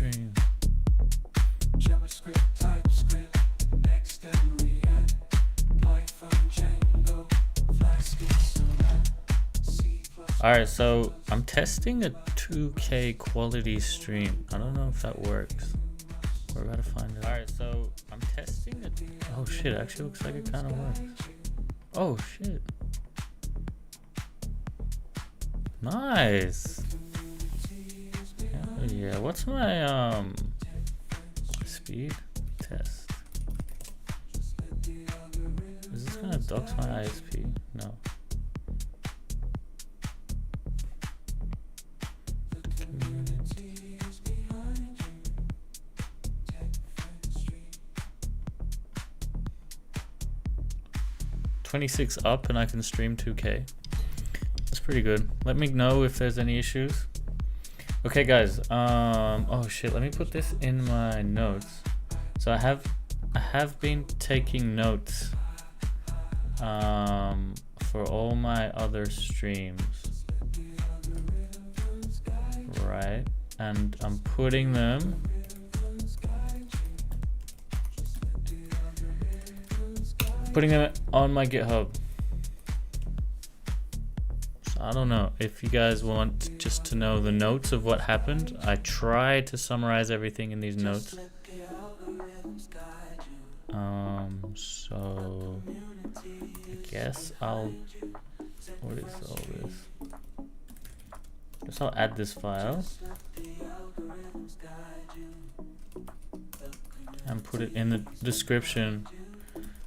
stream. JavaScript, TypeScript, Next and React, Python, Django, Flask, C++. Alright, so I'm testing a 2K quality stream. I don't know if that works. We're about to find out. Alright, so I'm testing it. Oh shit, it actually looks like it kind of works. Oh shit. Nice. Hell yeah, what's my speed test? Is this gonna dox my ISP? No. $26 up and I can stream 2K. That's pretty good. Let me know if there's any issues. Okay guys, oh shit, let me put this in my notes. So I have been taking notes for all my other streams. Right, and I'm putting them on my GitHub. So I don't know if you guys want just to know the notes of what happened. I tried to summarize everything in these notes. So I guess what is all this? I guess I'll add this file and put it in the description.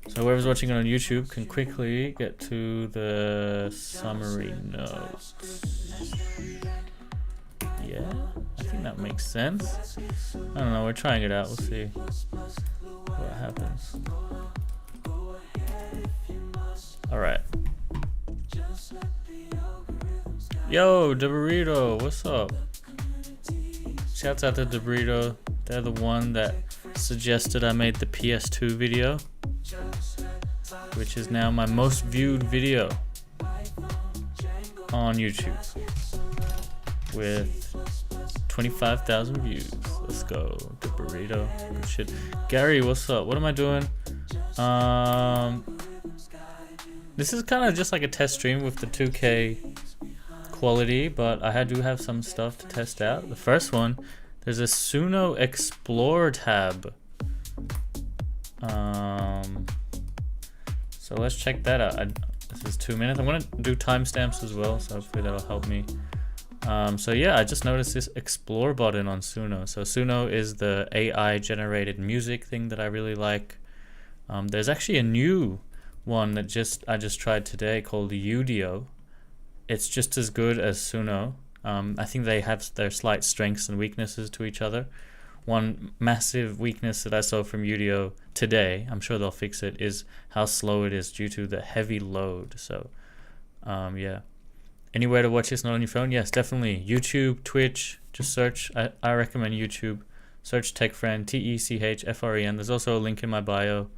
So whoever's watching it on YouTube can quickly get to the summary notes. Yeah, I think that makes sense. I don't know, we're trying it out. We'll see what happens. Alright. Yo, DeBurrito, what's up? Shouts out to DeBurrito. They're the one that suggested I made the PS2 video, which is now my most viewed video on YouTube with 25,000 views. Let's go, the burrito. Good shit. Gary, what's up? What am I doing? This is kind of just like a test stream with the 2K quality, but I do have some stuff to test out. The first one, there's a Suno Explore tab. So let's check that out. This is 2 minutes. I'm gonna do timestamps as well, so hopefully that'll help me. So yeah, I just noticed this Explore button on Suno. So Suno is the AI generated music thing that I really like. There's actually a new one that I just tried today called Udio. It's just as good as Suno. I think they have their slight strengths and weaknesses to each other. One massive weakness that I saw from Udio today, I'm sure they'll fix it, is how slow it is due to the heavy load. So yeah, anywhere to watch this not on your phone? Yes, definitely YouTube, Twitch. Just search. I recommend YouTube. Search TechFriend, TechFren. There's also a link in my bio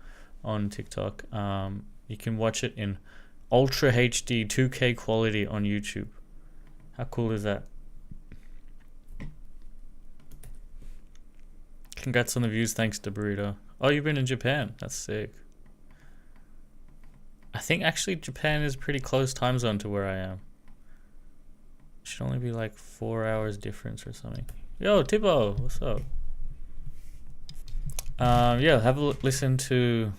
on TikTok. You can watch it in Ultra HD 2K quality on YouTube. How cool is that? Congrats on the views, thanks to Burrito. Oh, you've been in Japan. That's sick. I think actually Japan is pretty close time zone to where I am. Should only be like 4 hours difference or something. Yo, Tipo, what's up? Yeah, have a listen to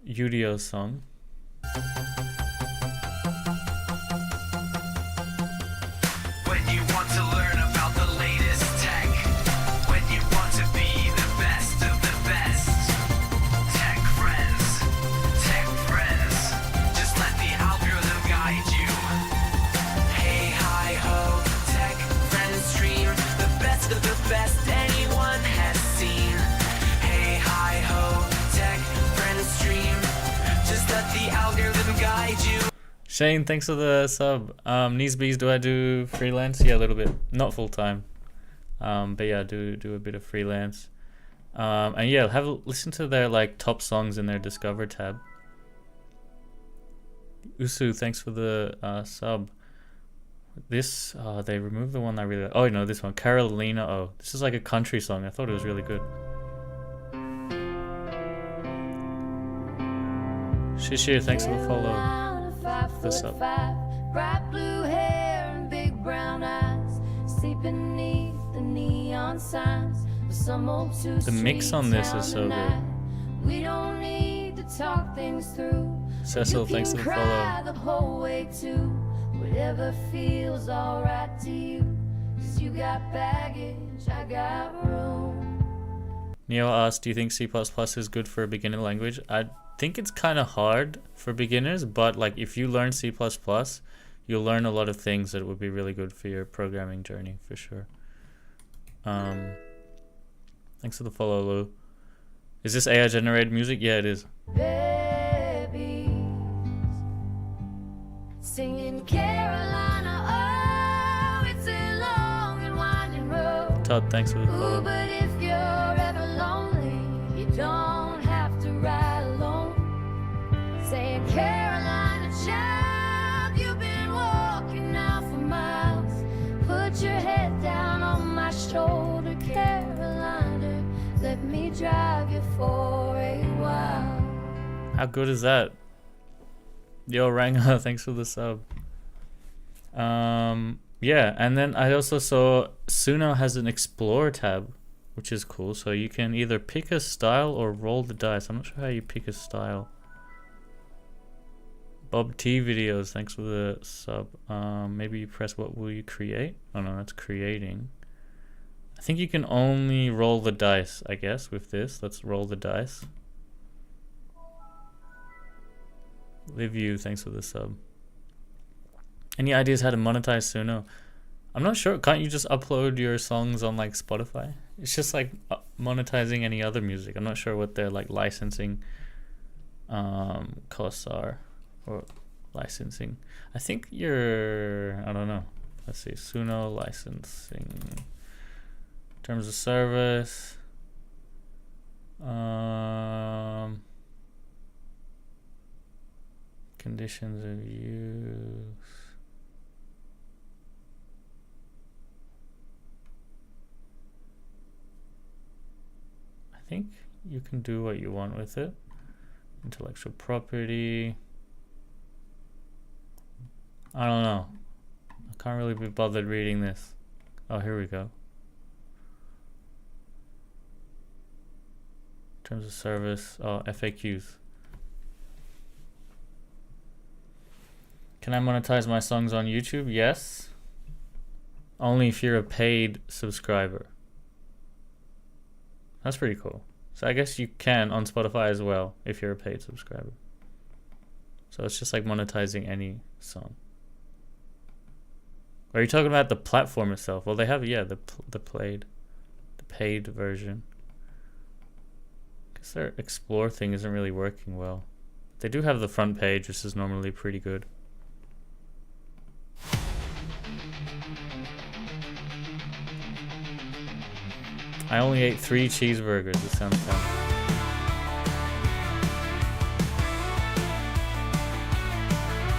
Udio's song. When you want to learn about the latest tech, when you want to be the best of the best, tech friends, just let the algorithm guide you. Hey, hi, ho, tech friends stream, the best of the best anyone has seen. Hey, hi, ho, tech friends stream, just let the algorithm guide you. Shane, thanks for the sub. Kneesbees, do I do freelance? Yeah, a little bit. Not full time. But yeah, I do a bit of freelance. And yeah, have a listen to their like top songs in their Discover tab. Usu, thanks for the sub. This, they removed the one I really. Oh no, this one, Carolina. Oh, this is like a country song. I thought it was really good. Shishir, thanks for the follow. This up. Bright blue hair and big brown eyes, sleep beneath the neon signs of some old The mix on this is so good. We don't need to talk things through. Cecil, thanks for the follow. The whole way to whatever feels alright to you. 'Cause you got baggage, I got room. Neo asked, do you think C++ is good for a beginner language? I think it's kind of hard for beginners, but like if you learn C++, you'll learn a lot of things that would be really good for your programming journey for sure. Thanks for the follow, Lou. Is this AI generated music? Yeah, it is. Babies singing Carolina, oh, it's a long and winding road. Todd, thanks for the Ooh, follow. but if you're ever lonely, you don't have to ride alone. Saying Carolina child, you've been walking now for miles. Put your head down on my shoulder, Carolina. Let me drive you for a while. How good is that? Yo, Ranga, thanks for the sub. Yeah, and then I also saw Suno has an Explore tab, which is cool. So you can either pick a style or roll the dice. I'm not sure how you pick a style. Bob T videos, thanks for the sub. Maybe you press what will you create? Oh no, that's creating. I think you can only roll the dice, I guess, with this. Let's roll the dice. Live you, thanks for the sub. Any ideas how to monetize Suno? I'm not sure. Can't you just upload your songs on like Spotify? It's just like monetizing any other music. I'm not sure what their like licensing costs are, or licensing. I think you're, I don't know. Let's see, Suno licensing. Terms of service. Conditions of use. I think you can do what you want with it. Intellectual property. I don't know. I can't really be bothered reading this. Oh, here we go. Terms of service. Oh, FAQs. Can I monetize my songs on YouTube? Yes. Only if you're a paid subscriber. That's pretty cool. So I guess you can on Spotify as well if you're a paid subscriber. So it's just like monetizing any song. Or are you talking about the platform itself? Well, they have, yeah, the paid version. Guess their Explore thing isn't really working well. They do have the front page, which is normally pretty good. I only ate 3 cheeseburgers. It sounds fun.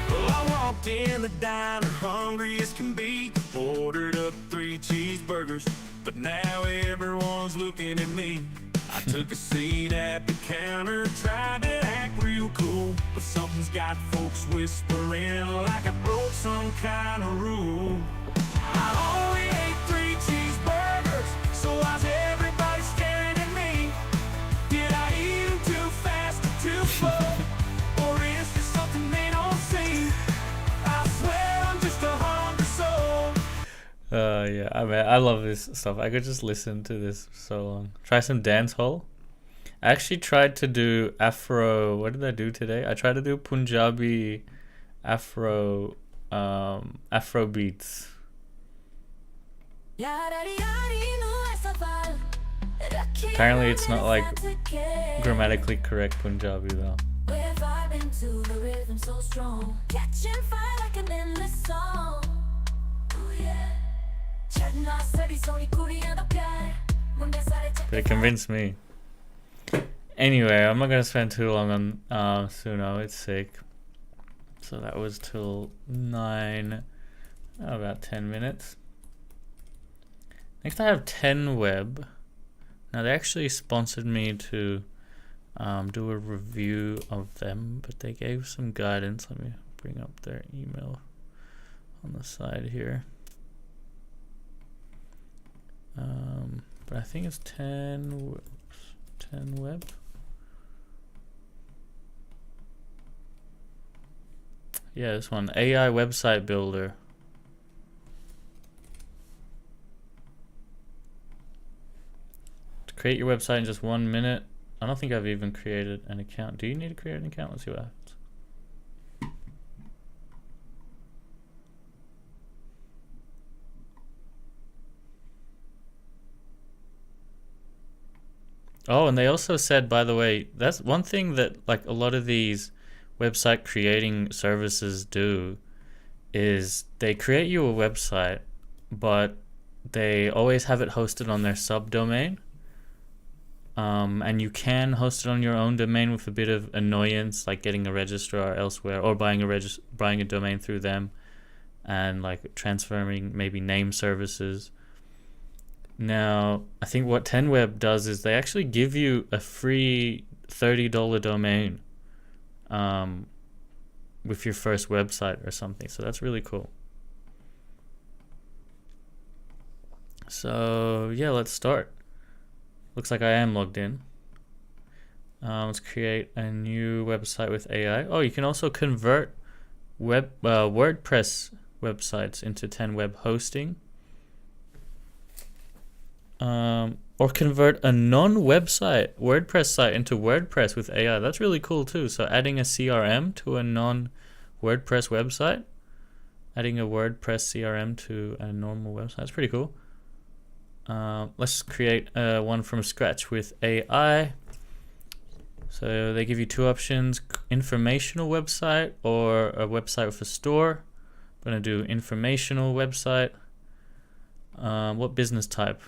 Well, I walked in the diner hungry as can be. Ordered up 3 cheeseburgers, but now everyone's looking at me. I took a seat at the counter, tried to act real cool, but something's got folks whispering like I broke some kind of rule. I only ate 3 cheeseburgers, so why's everybody staring at me? Did I eat them too fast or too slow? Or is there something they don't see? I swear I'm just a hungry soul. Yeah, I mean, I love this stuff. I could just listen to this so long. Try some dancehall. I actually tried to do Afro. What did I do today? I tried to do Punjabi Afro beats. Apparently it's not like grammatically correct Punjabi though. We're vibing to the rhythm so strong, catching fire like an endless song. Ooh, yeah. But it convinced me. Anyway, I'm not gonna spend too long on Suno. It's sick. So that was till 9. About 10 minutes. Next I have 10Web. Now they actually sponsored me to do a review of them, but they gave some guidance. Let me bring up their email on the side here. But I think it's 10Web. Yeah, this one, AI website builder. To create your website in just 1 minute. I don't think I've even created an account. Do you need to create an account? Let's see what happens. Oh, and they also said, by the way, that's one thing that like a lot of these website creating services do is they create you a website, but they always have it hosted on their subdomain. And you can host it on your own domain with a bit of annoyance, like getting a registrar elsewhere or buying a domain through them, and like transferring maybe name services. Now, I think what 10Web does is they actually give you a free $30 domain with your first website or something. So that's really cool. So yeah, let's start. Looks like I am logged in. Let's create a new website with AI. Oh, you can also convert WordPress websites into 10Web hosting. Or convert a non-website WordPress site into WordPress with AI. That's really cool too. So adding a CRM to a non-WordPress website, adding a WordPress CRM to a normal website. That's pretty cool. Let's create one from scratch with AI. So they give you two options: informational website or a website with a store. I'm gonna do informational website. What business type?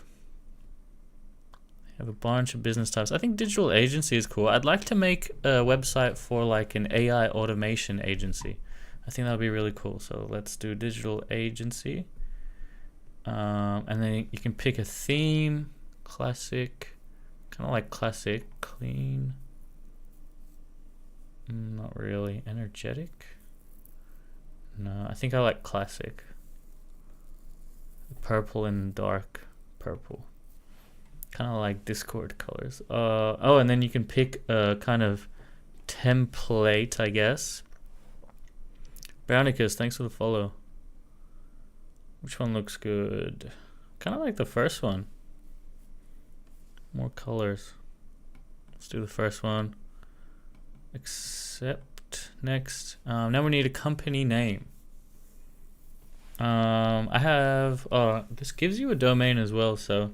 I have a bunch of business types. I think digital agency is cool. I'd like to make a website for like an AI automation agency. I think that would be really cool. So let's do digital agency. And then you can pick a theme, classic, kind of like classic, clean, not really, energetic. No, I think I like classic. Purple and dark purple. Kind of like Discord colors. Oh, and then you can pick a kind of template, I guess. Brownicus, thanks for the follow. Which one looks good? Kind of like the first one. More colors. Let's do the first one. Accept. Next. Now we need a company name. I have. This gives you a domain as well, so.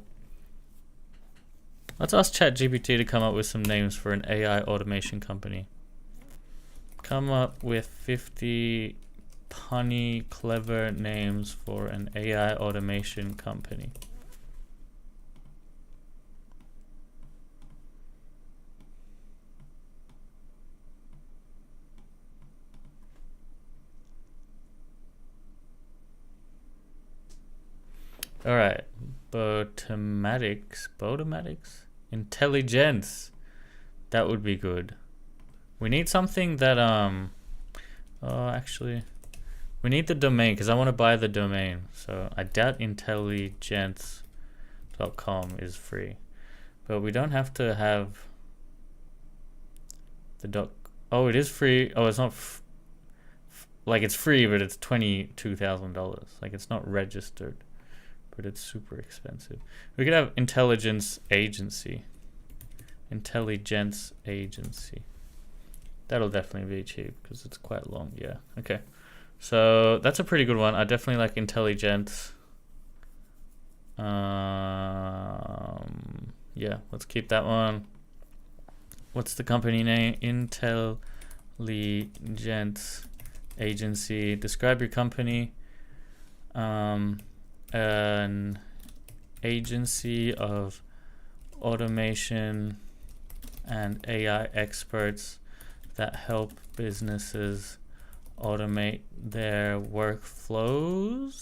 Let's ask ChatGPT to come up with some names for an AI automation company. Come up with 50 punny, clever names for an AI automation company. All right, Botomatics, intelligence. That would be good. We need something that actually, we need the domain because I want to buy the domain. So I doubt intelligence.com is free, but we don't have to have the doc. Oh, it is free. Oh, it's not. Like it's free, but it's $22,000. Like it's not registered, but it's super expensive. We could have intelligence agency. Intelligence agency. That'll definitely be cheap because it's quite long. Yeah. Okay. So that's a pretty good one. I definitely like intelligence. Yeah, let's keep that one. What's the company name? Intelligence agency. Describe your company. An agency of automation and AI experts that help businesses automate their workflows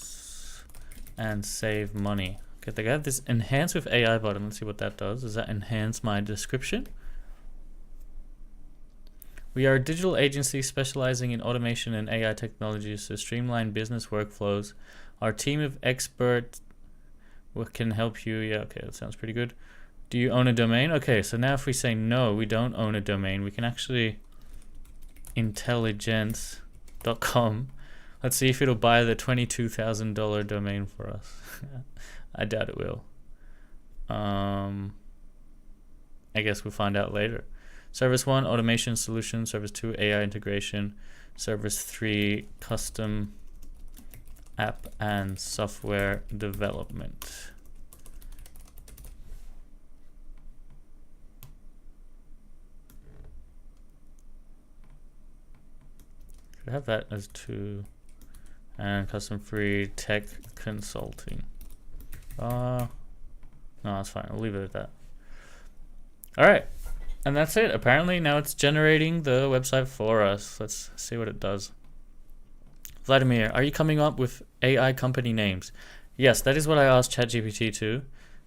and save money. Okay, they got this enhance with AI button. Let's see what that does. Does that enhance my description? We are a digital agency specializing in automation and AI technologies to streamline business workflows. Our team of experts can help you. Yeah, okay, that sounds pretty good. Do you own a domain? Okay, so now if we say no, we don't own a domain, we can actually intelligence.com. Let's see if it'll buy the $22,000 domain for us. I doubt it will. I guess we'll find out later. Service 1, automation solution. Service 2, AI integration. Service 3, custom app and software development. Could have that as 2. And custom free tech consulting. No, that's fine. I'll leave it at that. All right. And that's it. Apparently now it's generating the website for us. Let's see what it does. Vladimir, are you coming up with AI company names? Yes, that is what I asked ChatGPT to.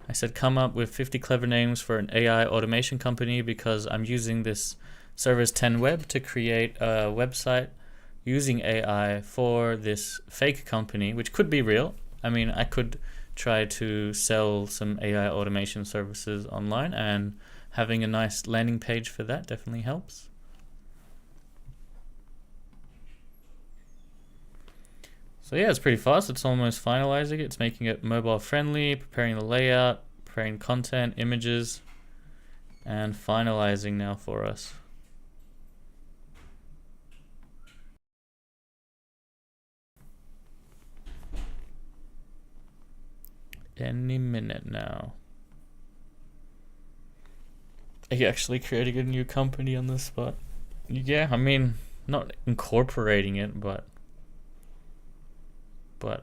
I said come up with 50 clever names for an AI automation company because I'm using this Service 10 Web to create a website using AI for this fake company, which could be real. I mean, I could try to sell some AI automation services online, and having a nice landing page for that definitely helps. So yeah, it's pretty fast. It's almost finalizing it. It's making it mobile friendly, preparing the layout, preparing content, images, and finalizing now for us. Any minute now. Are you actually creating a new company on the spot? Yeah, I mean, not incorporating it, but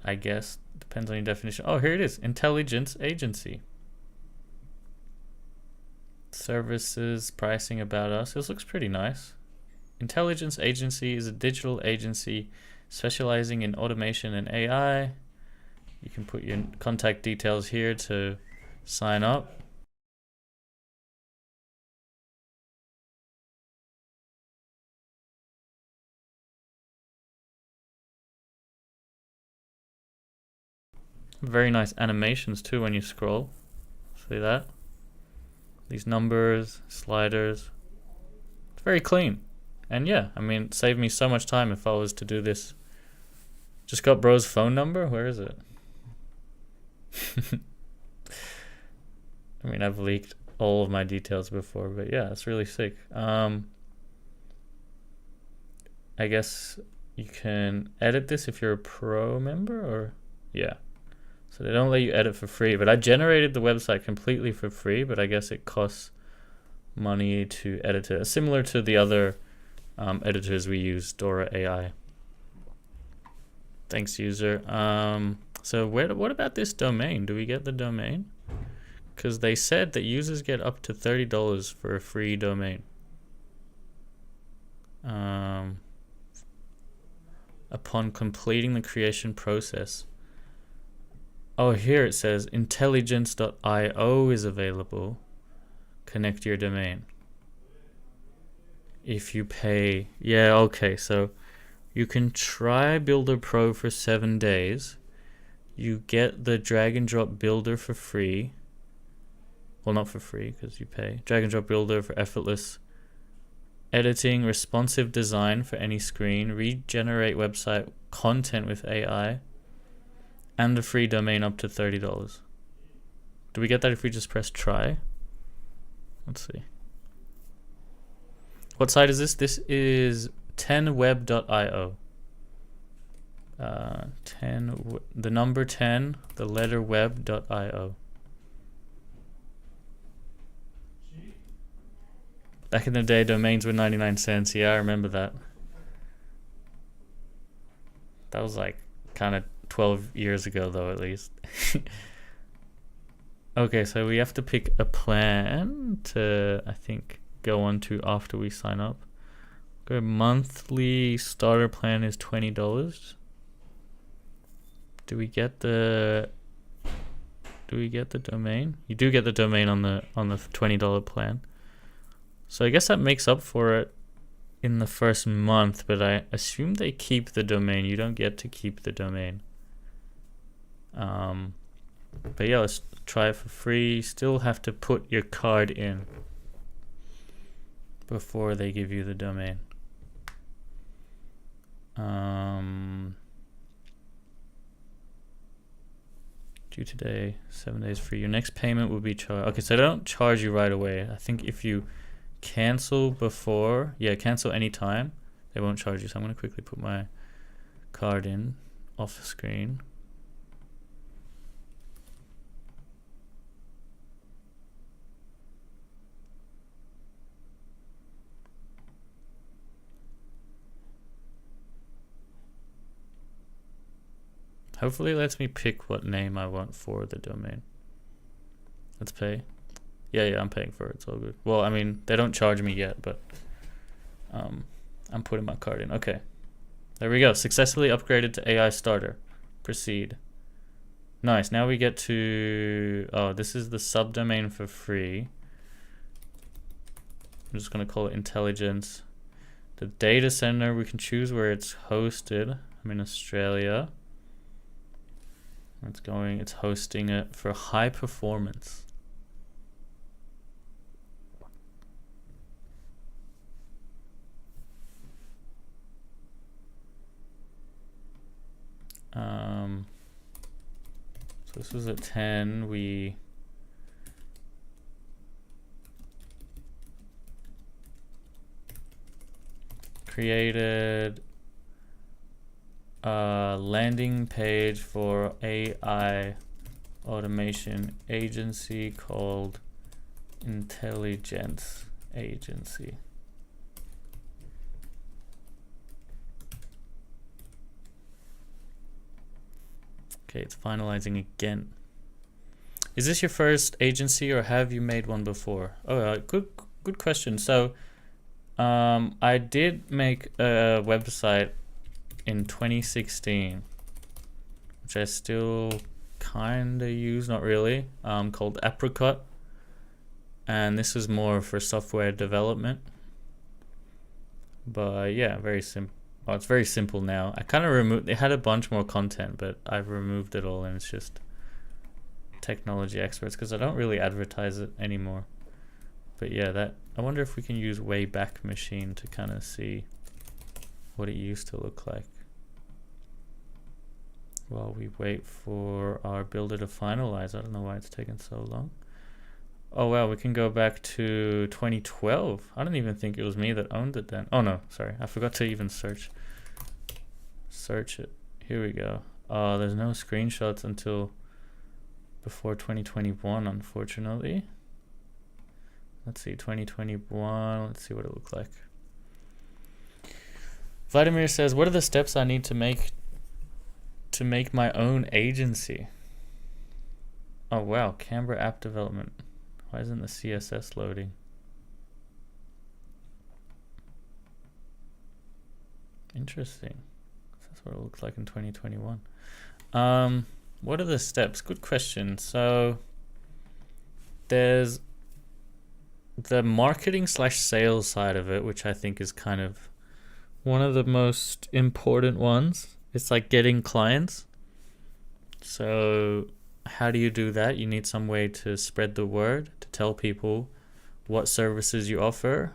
I guess depends on your definition. Oh, here it is. Intelligence agency. Services, pricing, about us. This looks pretty nice. Intelligence agency is a digital agency specializing in automation and AI. You can put your contact details here to sign up. Very nice animations too when you scroll. See that? These numbers, sliders. It's very clean. And yeah, I mean, save me so much time if I was to do this. Just got bro's phone number. Where is it? I mean, I've leaked all of my details before, but yeah, it's really sick. I guess you can edit this if you're a pro member, or yeah. So they don't let you edit for free, but I generated the website completely for free, but I guess it costs money to edit it, similar to the other editors we use, Dora AI. Thanks, user. So what about this domain? Do we get the domain? Because they said that users get up to $30 for a free domain. Upon completing the creation process. Oh, here it says intelligence.io is available. Connect your domain. If you pay, yeah, okay, so you can try Builder Pro for 7 days. You get the drag and drop builder for free. Well, not for free because you pay. Drag and drop builder for effortless editing, responsive design for any screen, regenerate website content with AI, and a free domain up to $30. Do we get that if we just press try? Let's see. What site is this? This is 10web.io. 10, the number 10, the letter web.io. Back in the day, domains were 99 cents. Yeah, I remember that. That was like kind of 12 years ago, though, at least. Okay, so we have to pick a plan to, I think, go on to after we sign up. Go monthly starter plan is $20. Do we get the domain? You do get the domain on the $20 plan. So I guess that makes up for it in the first month, but I assume they keep the domain. You don't get to keep the domain. But yeah, let's try it for free. Still have to put your card in before they give you the domain. Due today, 7 days free. Your next payment will be charged. Okay, so they don't charge you right away. I think if you cancel before, cancel anytime, they won't charge you. So I'm going to quickly put my card in off the screen. Hopefully it lets me pick what name I want for the domain. Let's pay. Yeah, I'm paying for it. It's all good. Well, I mean, they don't charge me yet, but I'm putting my card in. Okay. There we go. Successfully upgraded to AI starter. Proceed. Nice. Now we get to... Oh, this is the subdomain for free. I'm just going to call it intelligence. The data center, we can choose where it's hosted. I'm in Australia. It's hosting it for high performance. So this was at 10. We created a landing page for AI automation agency called Intelligence Agency. Okay, it's finalizing again. Is this your first agency or have you made one before? Oh, good question. So I did make a website in 2016, which I still kind of use, not really, called Apricot. And this is more for software development. But yeah, very simple. Well, it's very simple now. I kind of removed, it had a bunch more content, but I've removed it all and it's just technology experts because I don't really advertise it anymore. But yeah, I wonder if we can use Wayback Machine to kind of see what it used to look like while we wait for our builder to finalize. I don't know why it's taking so long. Oh wow, we can go back to 2012. I don't even think it was me that owned it then. Oh no, sorry, I forgot to even search it. Here we go. There's no screenshots until before 2021, unfortunately. Let's see, 2021. Let's see what it looked like. Vladimir says, what are the steps I need to make my own agency? Oh wow, Canberra app development. Why isn't the CSS loading? Interesting. That's what it looks like in 2021. What are the steps? Good question. So there's the marketing / sales side of it, which I think is kind of one of the most important ones. It's like getting clients. So how do you do that? You need some way to spread the word, to tell people what services you offer.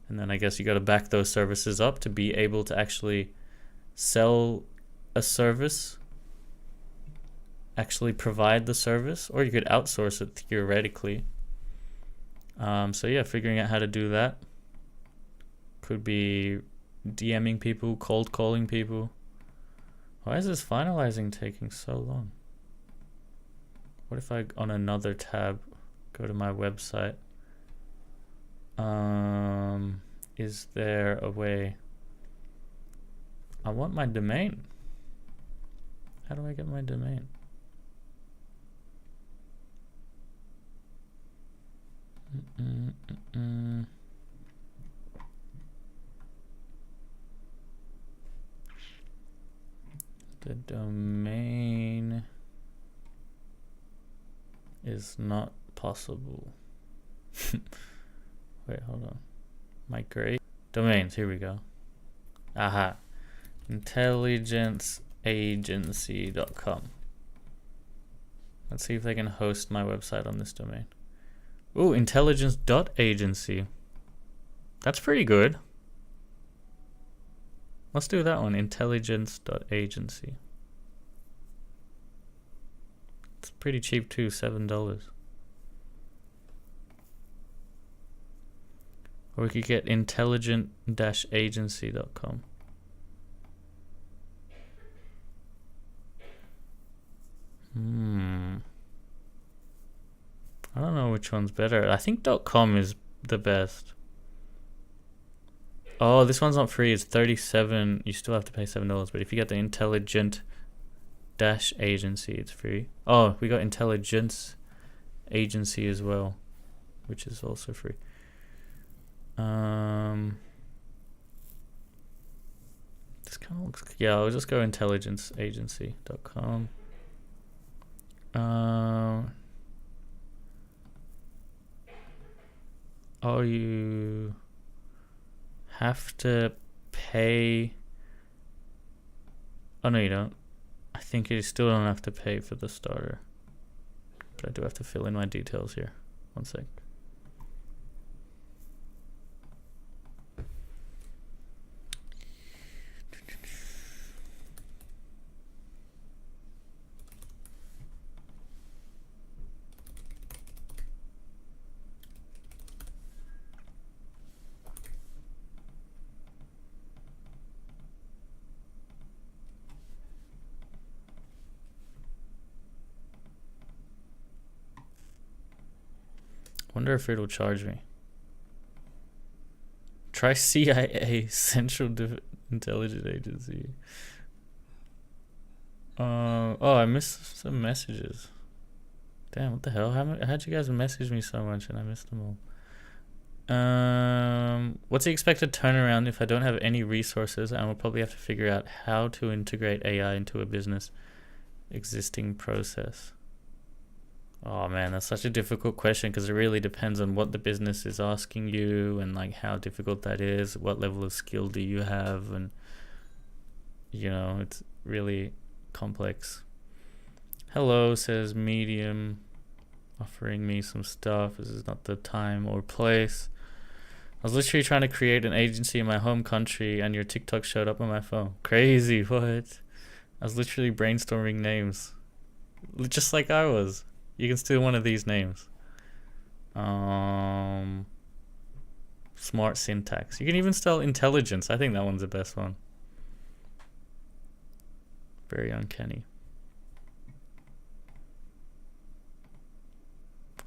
And then I guess you got to back those services up to be able to actually sell a service, actually provide the service, or you could outsource it theoretically. So yeah, figuring out how to do that. Could be DMing people, cold calling people. Why is this finalizing taking so long? What if I, on another tab, go to my website? Is there a way? I want my domain. How do I get my domain? domain is not possible. Wait, hold on. Migrate domains. Here we go. Aha. Intelligenceagency.com. Let's see if they can host my website on this domain. Ooh, intelligence.agency. That's pretty good. Let's do that one. Intelligence.agency. It's pretty cheap too, $7. Or we could get intelligent-agency.com. I don't know which one's better. I think .com is the best. Oh, this one's not free. It's $37. You still have to pay $7. But if you get the intelligent-agency, it's free. Oh, we got intelligence agency as well, which is also free. This kind of looks. Yeah, I'll just go intelligenceagency.com. Oh, you have to pay. Oh no, you don't. I think you still don't have to pay for the starter, but I do have to fill in my details here. One sec. Wonder if it'll charge me. Try CIA, Central Intelligence Agency. Oh, I missed some messages. Damn, what the hell? How'd you guys message me so much and I missed them all? What's the expected turnaround if I don't have any resources? And we'll probably have to figure out how to integrate AI into a business existing process. Oh man, that's such a difficult question because it really depends on what the business is asking you and like how difficult that is, what level of skill do you have, and you know, it's really complex. Hello, says Medium, offering me some stuff. This is not the time or place. I was literally trying to create an agency in my home country and your TikTok showed up on my phone. Crazy, what? I was literally brainstorming names. Just like I was. You can steal one of these names. Smart syntax. You can even spell intelligence. I think that one's the best one. Very uncanny.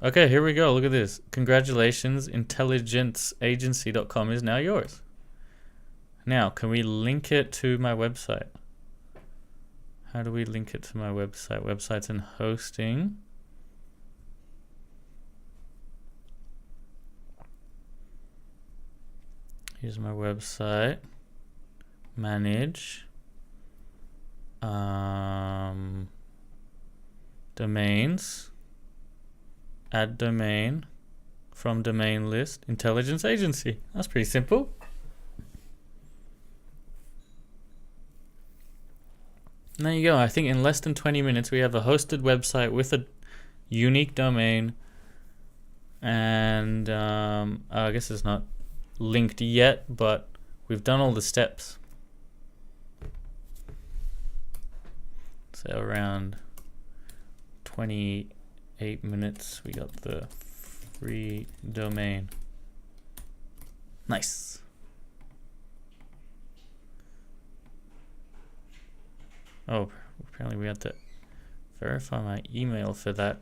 Okay, here we go. Look at this. Congratulations. Intelligenceagency.com is now yours. Now, can we link it to my website? How do we link it to my website? Websites and hosting. Here's my website. Manage. Domains. Add domain. From domain list. Intelligence agency. That's pretty simple. And there you go. I think in less than 20 minutes we have a hosted website with a unique domain. And I guess it's not linked yet, but we've done all the steps. So around 28 minutes we got the free domain. Nice. Oh, apparently we have to verify my email for that,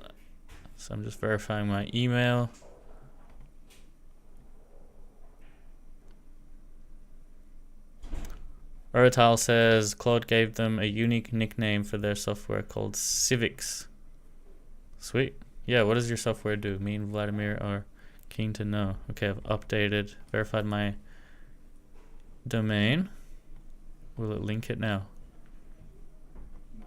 so I'm just verifying my email. Orotal says Claude gave them a unique nickname for their software called Civics. Sweet. Yeah, what does your software do? Me and Vladimir are keen to know. Okay, I've updated, verified my domain. Will it link it now? No.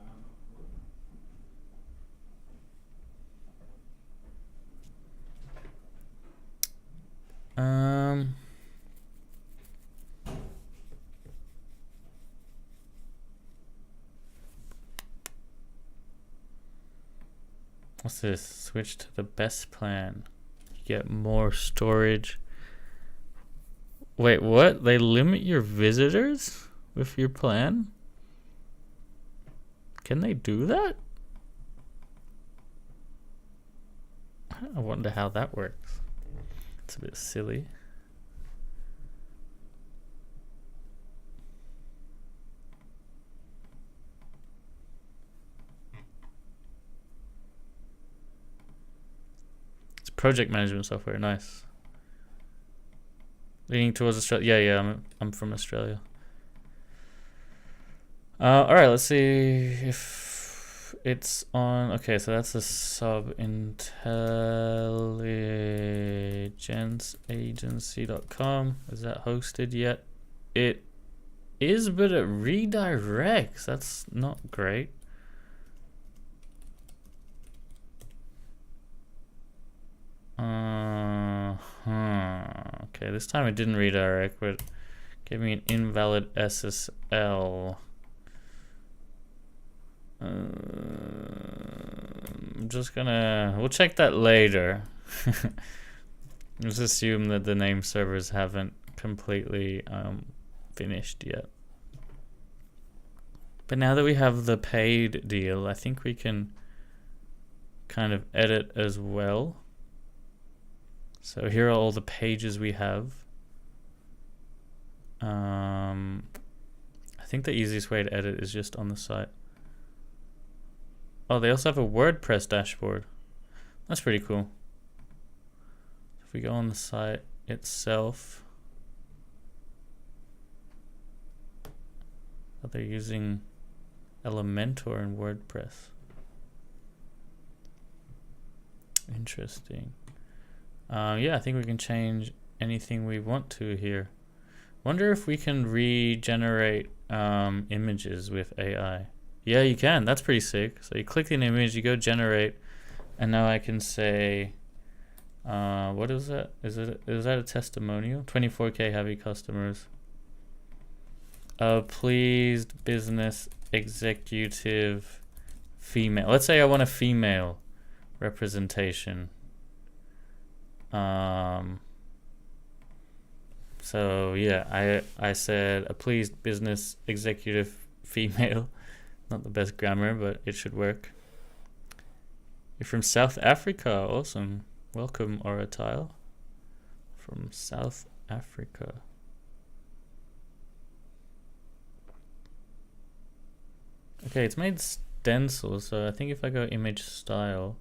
What's this? Switch to the best plan. You get more storage. Wait, what? They limit your visitors with your plan? Can they do that? I wonder how that works. It's a bit silly. It's project management software. Nice. Leaning towards Australia. Yeah, I'm from Australia. All right, let's see if it's on. Okay, so that's a subintelligenceagency.com. Is that hosted yet? It is, but it redirects. That's not great. Okay, this time it didn't redirect, but gave me an invalid SSL. I'm just gonna, we'll check that later. Let's assume that the name servers haven't completely finished yet. But now that we have the paid deal, I think we can kind of edit as well. So here are all the pages we have. I think the easiest way to edit is just on the site. Oh, they also have a WordPress dashboard. That's pretty cool. If we go on the site itself, oh, they're using Elementor in WordPress. Interesting. Yeah, I think we can change anything we want to here. Wonder if we can regenerate images with AI. Yeah, you can. That's pretty sick. So you click an image, you go generate, and now I can say, what is that? Is that a testimonial? 24K heavy customers. Pleased business executive female. Let's say I want a female representation. So yeah, I said a pleased business executive female. Not the best grammar, but it should work. You're from South Africa. Awesome. Welcome, Oratile. From South Africa. Okay, it's made stencil, so I think if I go image style,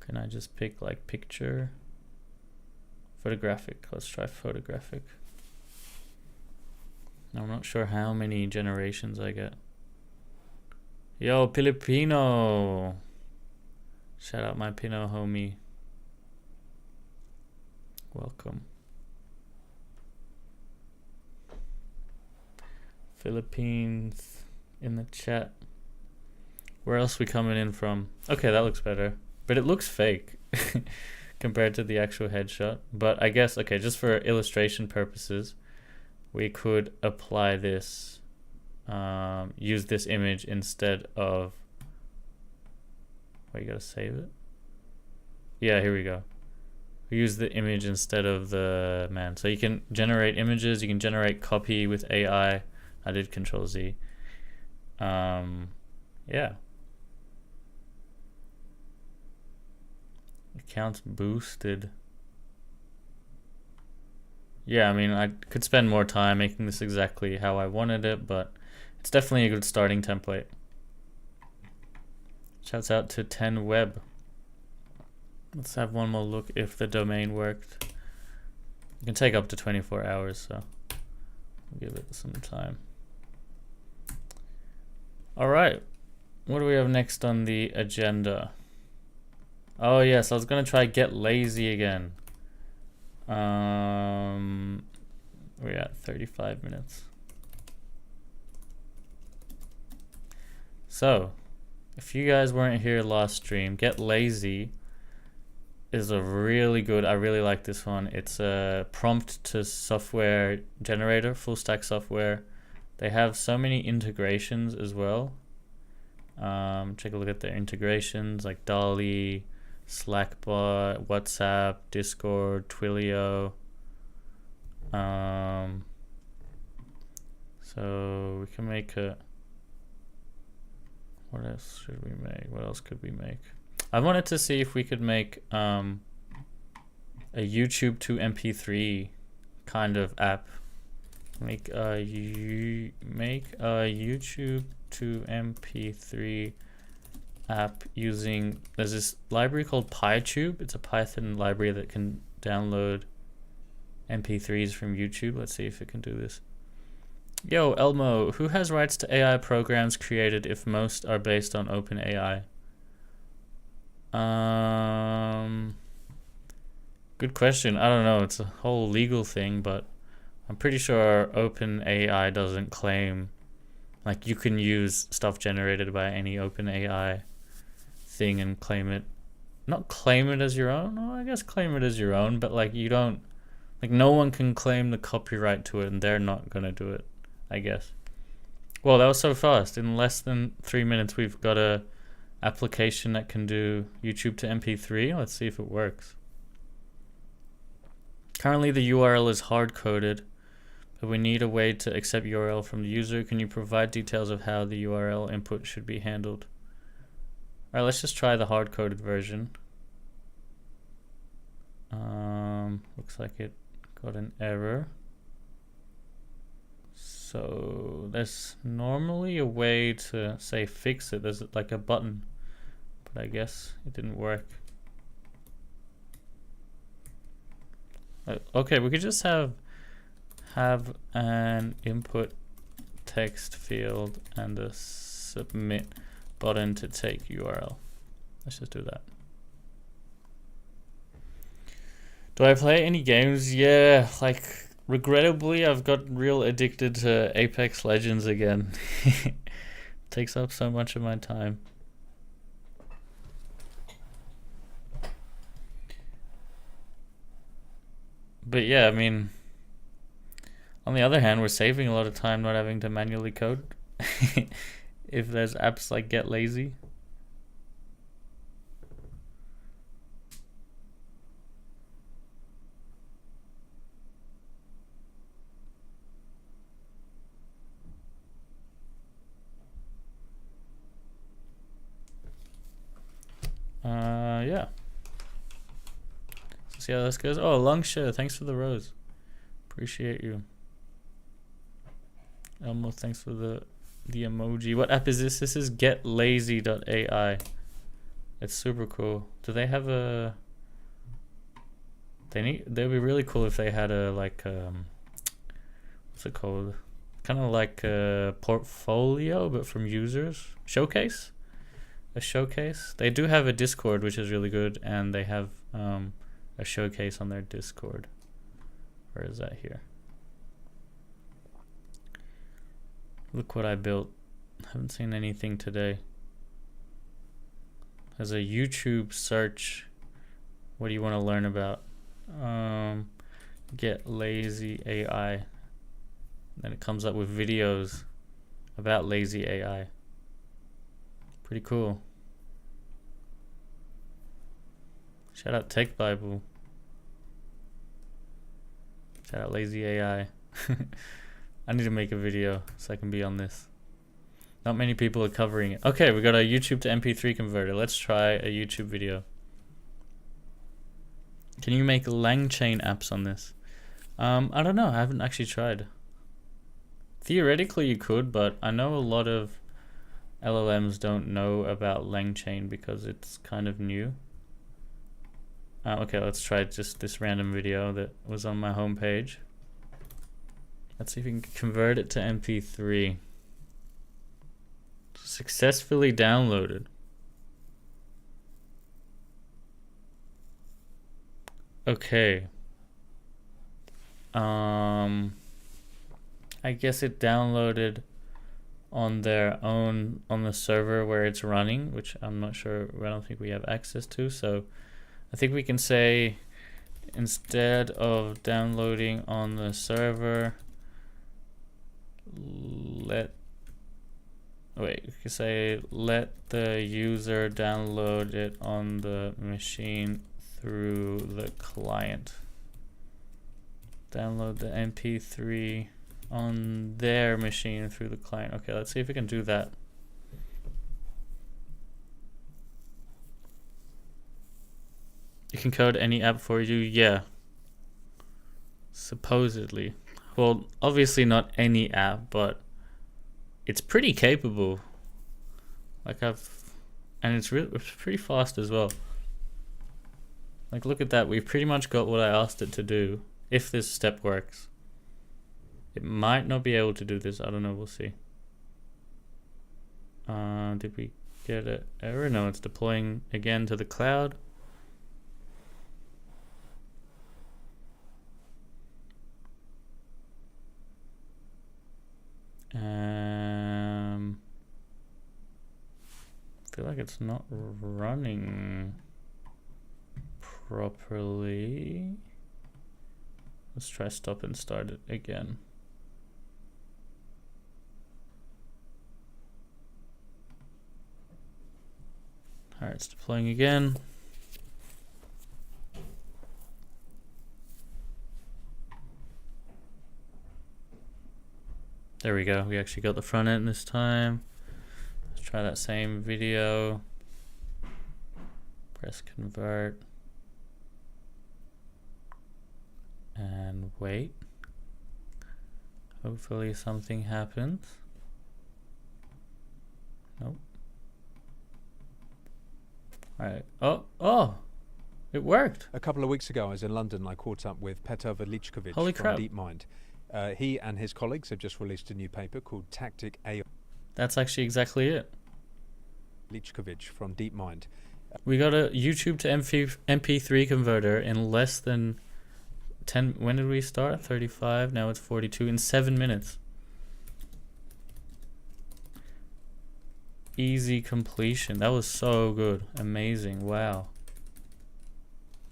can I just pick like picture? Photographic. Let's try photographic. I'm not sure how many generations I get. Yo, Filipino. Shout out my Pino homie. Welcome. Philippines in the chat. Where else we coming in from? Okay, that looks better. But it looks fake compared to the actual headshot. But I guess, okay, just for illustration purposes, we could apply this, use this image instead of, wait, you gotta save it? Yeah, here we go. We use the image instead of the man. So you can generate images, you can generate copy with AI. I did Control Z. Yeah. Accounts boosted. Yeah, I mean, I could spend more time making this exactly how I wanted it, but it's definitely a good starting template. Shouts out to 10 Web. Let's have one more look if the domain worked. It can take up to 24 hours, so we'll give it some time. All right, what do we have next on the agenda? Oh yes, I was gonna try GetLazy again. We're at 35 minutes. So, if you guys weren't here last stream, GetLazy is a really good, I really like this one. It's a prompt to software generator, full stack software. They have so many integrations as well. Take a look at their integrations like Dolly, Slackbot, WhatsApp, Discord, Twilio. So we can make a, what else should we make? What else could we make? I wanted to see if we could make a YouTube to MP3 kind of app. Make a YouTube to MP3 app using, there's this library called PyTube. It's a Python library that can download MP3s from YouTube. Let's see if it can do this. Yo, Elmo, who has rights to AI programs created if most are based on OpenAI? Good question. I don't know. It's a whole legal thing, but I'm pretty sure OpenAI doesn't claim, like, you can use stuff generated by any OpenAI thing and claim it. Not claim it as your own. No, I guess claim it as your own, but like you don't, like no one can claim the copyright to it, and they're not gonna do it, I guess. Well, that was so fast. In less than 3 minutes, we've got a application that can do YouTube to MP3. Let's see if it works. Currently, the URL is hard-coded, but we need a way to accept URL from the user. Can you provide details of how the URL input should be handled? All right, let's just try the hard-coded version. Looks like it got an error. So there's normally a way to say fix it. There's like a button, but I guess it didn't work. Okay, we could just have an input text field and a submit button to take URL. Let's just do that. Do I play any games? Yeah, like regrettably I've got real addicted to Apex Legends again. Takes up so much of my time. But yeah, I mean, on the other hand, we're saving a lot of time not having to manually code. If there's apps like GetLazy. Yeah. See how this goes. Oh, Longshare, thanks for the rose. Appreciate you. Elmo, thanks for the emoji. What app is this? This is GetLazy.ai. It's super cool. Do they have a? They'd be really cool if they had a like what's it called? Kind of like a portfolio, but from users. Showcase. A showcase. They do have a Discord, which is really good, and they have a showcase on their Discord. Where is that here? Look what I built. Haven't seen anything today. There's a YouTube search. What do you want to learn about? Get Lazy AI. Then it comes up with videos about lazy AI. Pretty cool. Shout out Tech Bible. Shout out Lazy AI. I need to make a video so I can be on this. Not many people are covering it. Okay, we got a YouTube to MP3 converter. Let's try a YouTube video. Can you make LangChain apps on this? I don't know. I haven't actually tried. Theoretically, you could, but I know a lot of LLMs don't know about LangChain because it's kind of new. Okay, let's try just this random video that was on my homepage. Let's see if we can convert it to MP3. Successfully downloaded. Okay. I guess it downloaded on their own, on the server where it's running, which I'm not sure, I don't think we have access to. So I think we can say, instead of downloading on the server, let Wait, you can say let the user download it on the machine through the client. Download the MP3 on their machine through the client. Okay, let's see if we can do that. You can code any app for you, yeah. Supposedly. Well, obviously not any app, but it's pretty capable. Like and it's pretty fast as well. Like look at that, we've pretty much got what I asked it to do. If this step works. It might not be able to do this, I don't know, we'll see. Did we get an error? No, it's deploying again to the cloud. I feel like it's not running properly. Let's try stop and start it again. Alright, it's deploying again. There we go, we actually got the front end this time. Let's try that same video. Press convert. And wait. Hopefully something happens. Nope. Alright. Oh! It worked! A couple of weeks ago, I was in London. I caught up with Petr Veličković Holy from crap. DeepMind. He and his colleagues have just released a new paper called Tactic AI. That's actually exactly it. Veličković from DeepMind. We got a YouTube to MP3 converter in less than 10. When did we start? 35. Now it's 42 in 7 minutes. Easy completion. That was so good. Amazing. Wow.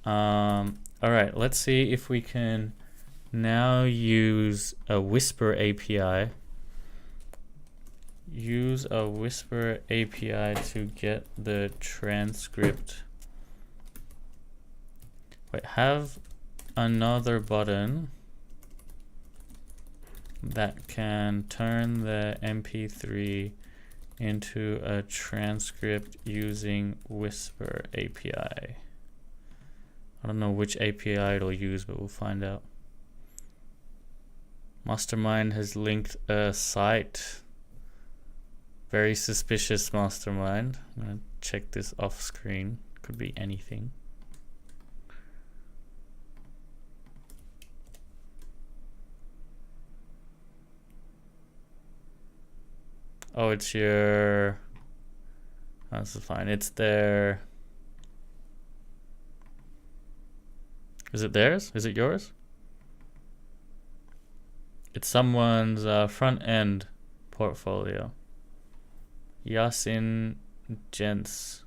All right. Let's see if we can now use a Whisper API. Use a Whisper API to get the transcript. Wait, have another button that can turn the MP3 into a transcript using Whisper API. I don't know which API it'll use, but we'll find out. Mastermind has linked a site. Very suspicious, Mastermind. I'm gonna check this off screen. Could be anything. Oh, it's your... Oh, this is fine. It's their... Is it theirs? Is it yours? It's someone's front end portfolio. Yasin Gents.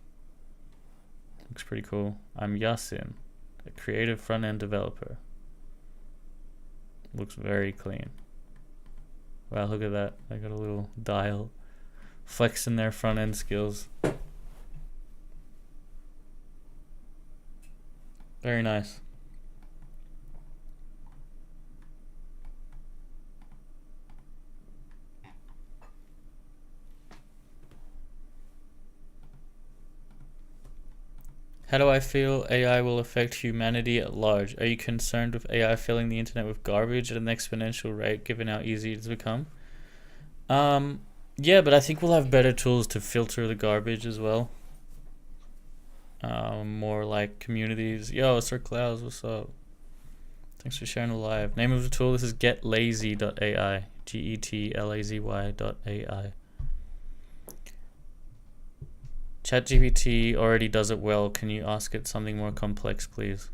Looks pretty cool. I'm Yasin, a creative front end developer. Looks very clean. Wow, look at that. I got a little dial flexing their front end skills. Very nice. How do I feel AI will affect humanity at large? Are you concerned with AI filling the internet with garbage at an exponential rate given how easy it's become? Yeah, but I think we'll have better tools to filter the garbage as well. More like communities. Yo, Sir Clouds, what's up? Thanks for sharing the live. Name of the tool, this is GetLazy.ai. GetLazy.ai. ChatGPT already does it well. Can you ask it something more complex, please?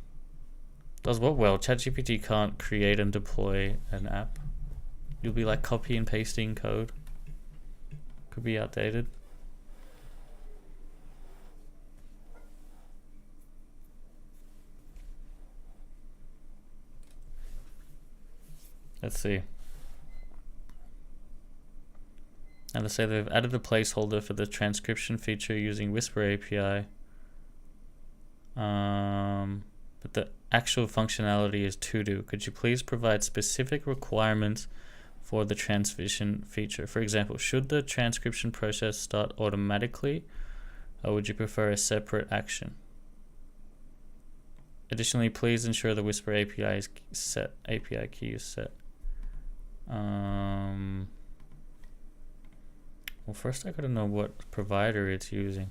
Does what well? ChatGPT can't create and deploy an app. You'll be like copy and pasting code. Could be outdated. Let's see. And let's say they've added a placeholder for the transcription feature using Whisper API. But the actual functionality is to do. Could you please provide specific requirements for the transcription feature? For example, should the transcription process start automatically, or would you prefer a separate action? Additionally, please ensure the Whisper API is set. API key is set. Well, first I gotta know what provider it's using.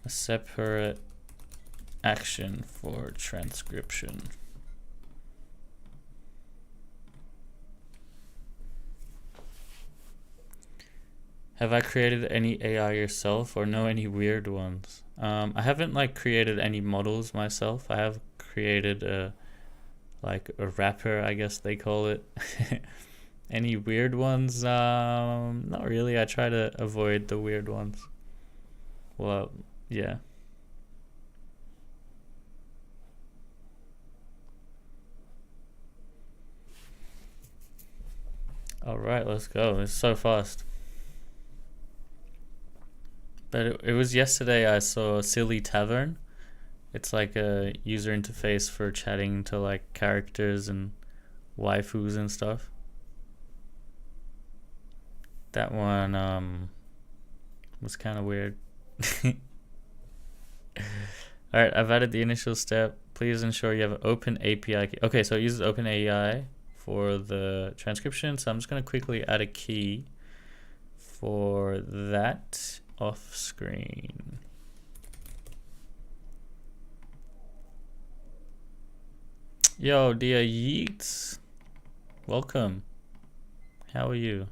A separate action for transcription. Have I created any AI yourself or know any weird ones? I haven't like created any models myself. I have created a wrapper, I guess they call it. Any weird ones? Not really. I try to avoid the weird ones. Well, yeah. All right, let's go. It's so fast. But it was yesterday I saw Silly Tavern. It's like a user interface for chatting to like characters and waifus and stuff. That one was kind of weird. Alright, I've added the initial step. Please ensure you have an open API key. Okay, so it uses open AI for the transcription. So I'm just going to quickly add a key for that off screen. Yo, dear Yeats. Welcome. How are you?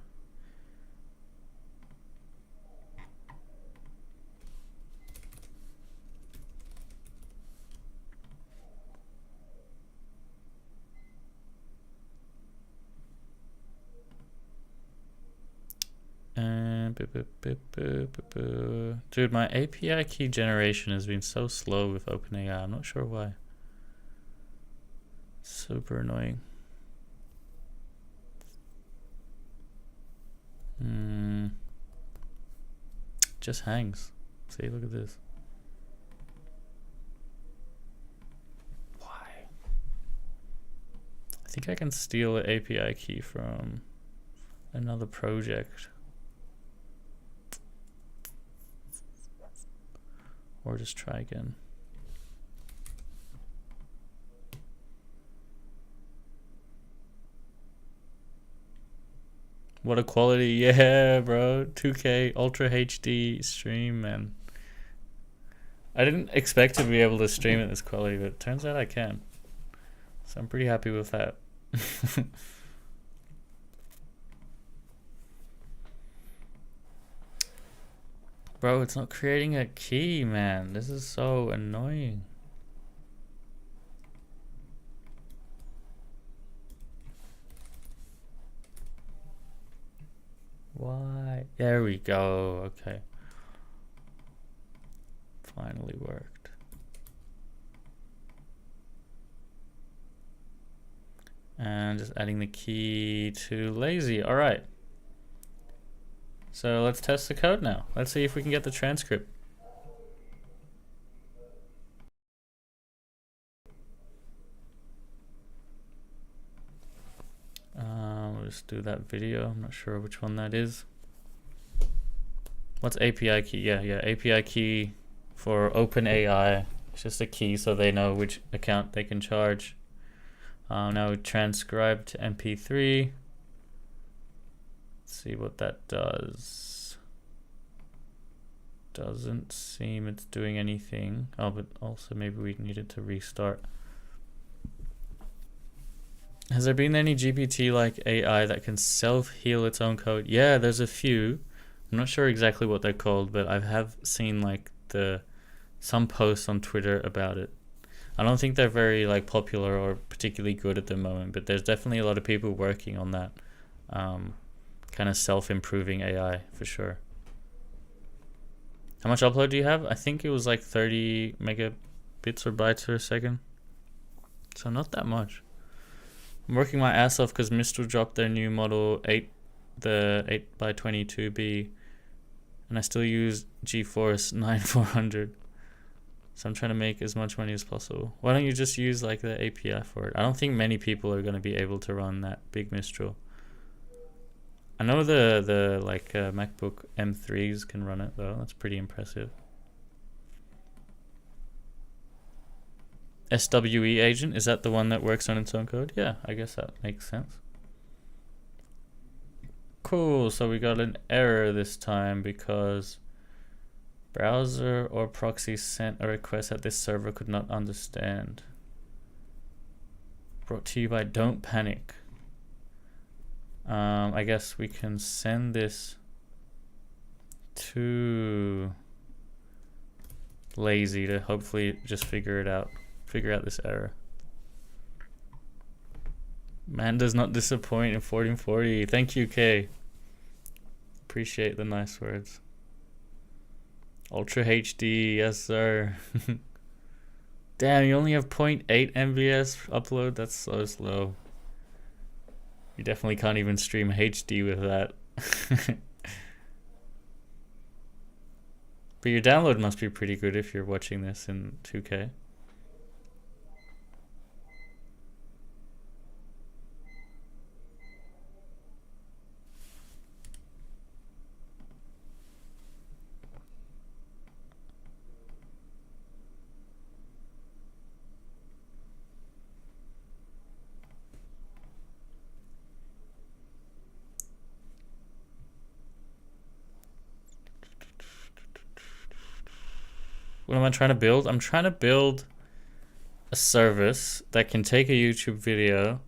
Dude, my API key generation has been so slow with OpenAI. I'm not sure why. Super annoying. Just hangs. See, look at this. Why? I think I can steal an API key from another project. Or just try again. What a quality. Yeah, bro. 2K Ultra HD stream, man. I didn't expect to be able to stream at this quality, but it turns out I can. So I'm pretty happy with that. Bro, it's not creating a key, man. This is so annoying. Why? There we go. Okay. Finally worked. And just adding the key to lazy. All right. So let's test the code now. Let's see if we can get the transcript. We'll just do that video. I'm not sure which one that is. What's API key? Yeah, API key for OpenAI. It's just a key so they know which account they can charge. Now we transcribe to MP3. See what that does. Doesn't seem it's doing anything. Oh, but also maybe we needed to restart. Has there been any GPT like AI that can self-heal its own code? Yeah, there's a few. I'm not sure exactly what they're called, but I have seen like some posts on Twitter about it. I don't think they're very like popular or particularly good at the moment, but there's definitely a lot of people working on that. Kind of self-improving AI for sure. How much upload do you have? I think it was like 30 megabits or bytes per second. So not that much. I'm working my ass off because Mistral dropped their new model 8 the 8x22B, and I still use GeForce 9400. So I'm trying to make as much money as possible. Why don't you just use like the API for it? I don't think many people are going to be able to run that big Mistral. I know the MacBook M3s can run it though. That's pretty impressive. SWE agent, is that the one that works on its own code? Yeah, I guess that makes sense. Cool, so we got an error this time because browser or proxy sent a request that this server could not understand. Brought to you by Don't Panic. I guess we can send this to Lazy to hopefully just figure out this error. Man does not disappoint in 1440. Thank you, Kay. Appreciate the nice words. Ultra HD, yes sir. Damn, you only have 0.8 MBs upload? That's so slow. You definitely can't even stream HD with that. But your download must be pretty good if you're watching this in 2K. What am I trying to build? I'm trying to build a service that can take a YouTube video,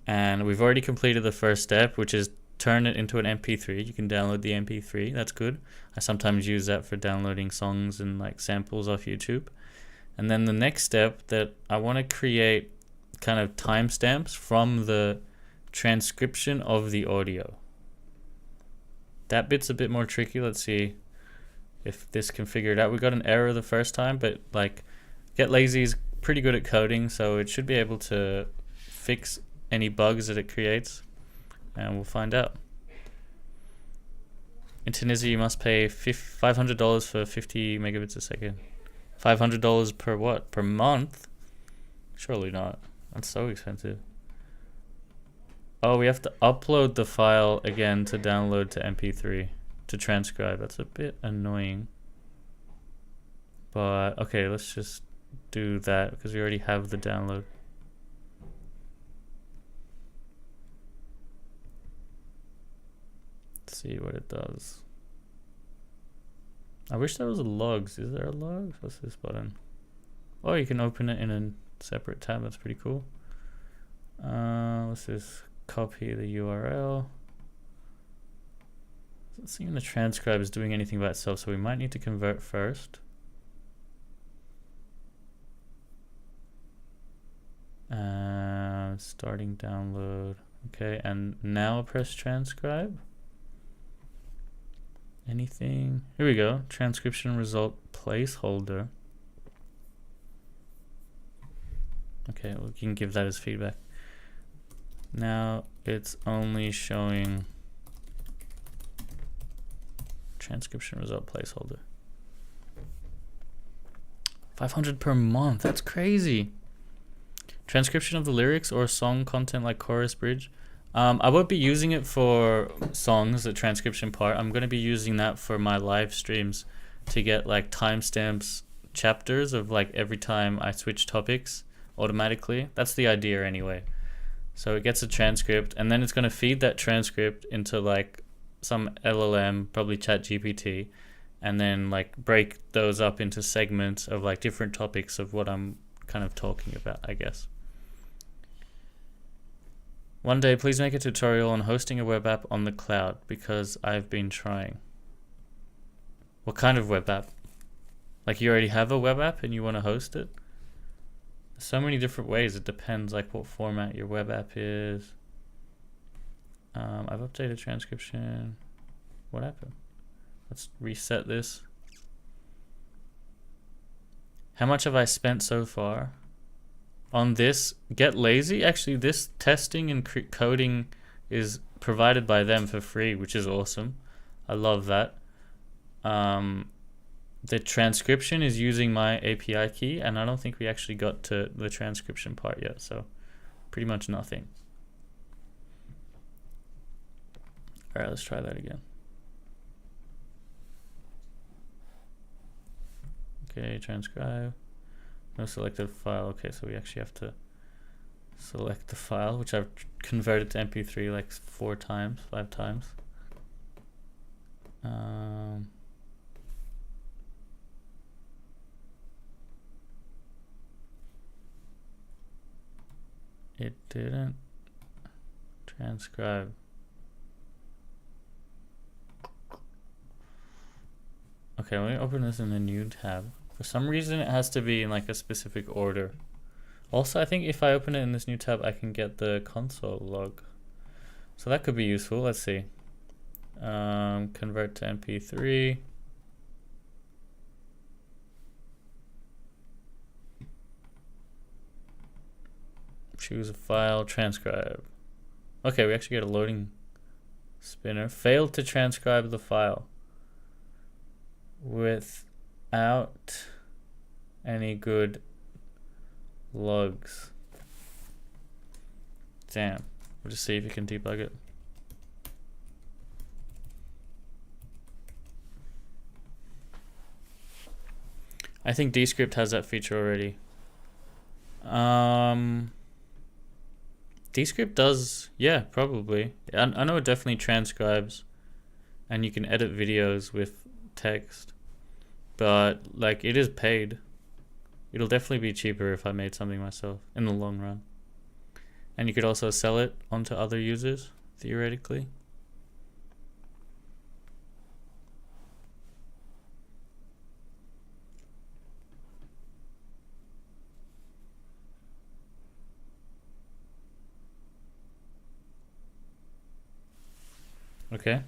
and we've already completed the first step, which is turn it into an MP3. You can download the MP3. That's good. I sometimes use that for downloading songs and like samples off YouTube. And then the next step, that I want to create kind of timestamps from the transcription of the audio. That bit's a bit more tricky. Let's see if this can figure it out. We got an error the first time, but like GetLazy is pretty good at coding, so it should be able to fix any bugs that it creates, and we'll find out. In Tunisia, you must pay $500 for 50 megabits a second. $500 per what? Per month? Surely not. That's so expensive. Oh, we have to upload the file again to download to MP3. To transcribe. That's a bit annoying, but okay, let's just do that because we already have the download. Let's see what it does. I wish there was a logs. Is there a logs? What's this button? Oh, you can open it in a separate tab. That's pretty cool. Let's just copy the URL. Doesn't seem the transcribe is doing anything by itself, so we might need to convert first. Starting download. Okay, and now press transcribe. Anything? Here we go. Transcription result placeholder. Okay, we can give that as feedback. Now it's only showing transcription result placeholder. 500 per month. That's crazy. Transcription of the lyrics or song content like chorus, bridge. I won't be using it for songs, the transcription part. I'm going to be using that for my live streams to get like timestamps, chapters of like every time I switch topics automatically. That's the idea anyway. So it gets a transcript, and then it's going to feed that transcript into like some LLM, probably ChatGPT, and then like break those up into segments of like different topics of what I'm kind of talking about, I guess. One day, please make a tutorial on hosting a web app on the cloud, because I've been trying. What kind of web app? Like you already have a web app and you want to host it? There's so many different ways. It depends like what format your web app is. I've updated transcription. What happened? Let's reset this. How much have I spent so far on this GetLazy? Actually, this testing and coding is provided by them for free, which is awesome. I love that. The transcription is using my API key, and I don't think we actually got to the transcription part yet, so pretty much nothing. All right, let's try that again. Okay, transcribe. No selected file. Okay, so we actually have to select the file, which I've converted to MP3 like 4 times, 5 times. It didn't transcribe. Okay, let me open this in a new tab. For some reason, it has to be in like a specific order. Also, I think if I open it in this new tab, I can get the console log. So that could be useful. Let's see. Convert to MP3. Choose a file, transcribe. Okay, we actually get a loading spinner. Failed to transcribe the file without any good logs. Damn. We'll just see if you can debug it. I think Descript has that feature already. Descript does, yeah, probably. I know it definitely transcribes, and you can edit videos with text, but like it is paid. It'll definitely be cheaper if I made something myself in the long run. And you could also sell it onto other users, theoretically. Okay,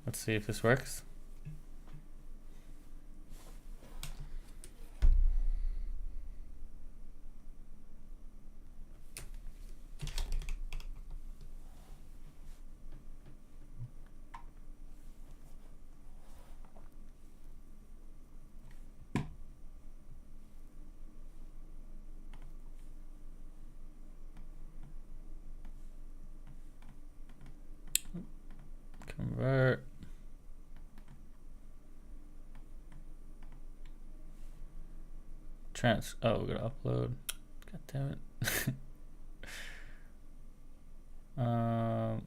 let's see if this works. Convert. Oh, we're gonna upload. God damn it. I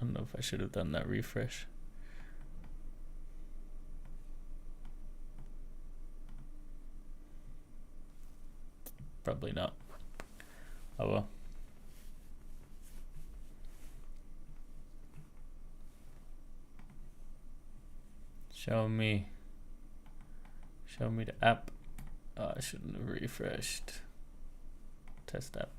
don't know if I should have done that refresh. Probably not. Oh well. Show me the app. Oh, I shouldn't have refreshed. Test app.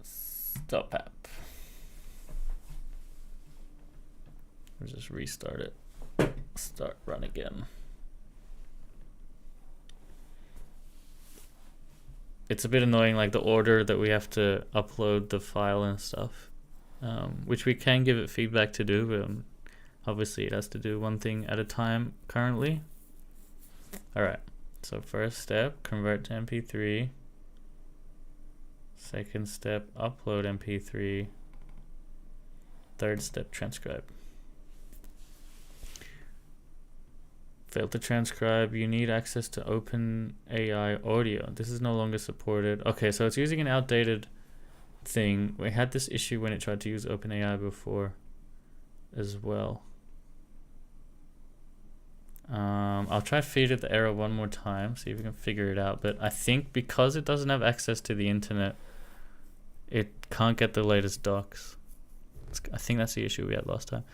Stop app. Or just restart it. Start run again. It's a bit annoying, like the order that we have to upload the file and stuff, which we can give it feedback to do, but obviously it has to do one thing at a time currently. All right, so first step, convert to MP3. Second step, upload MP3. Third step, transcribe. Failed to transcribe. You need access to OpenAI audio. This is no longer supported. Okay, so it's using an outdated thing. We had this issue when it tried to use OpenAI before as well. I'll try to feed it the error one more time, see if we can figure it out. But I think because it doesn't have access to the internet, it can't get the latest docs. I think that's the issue we had last time.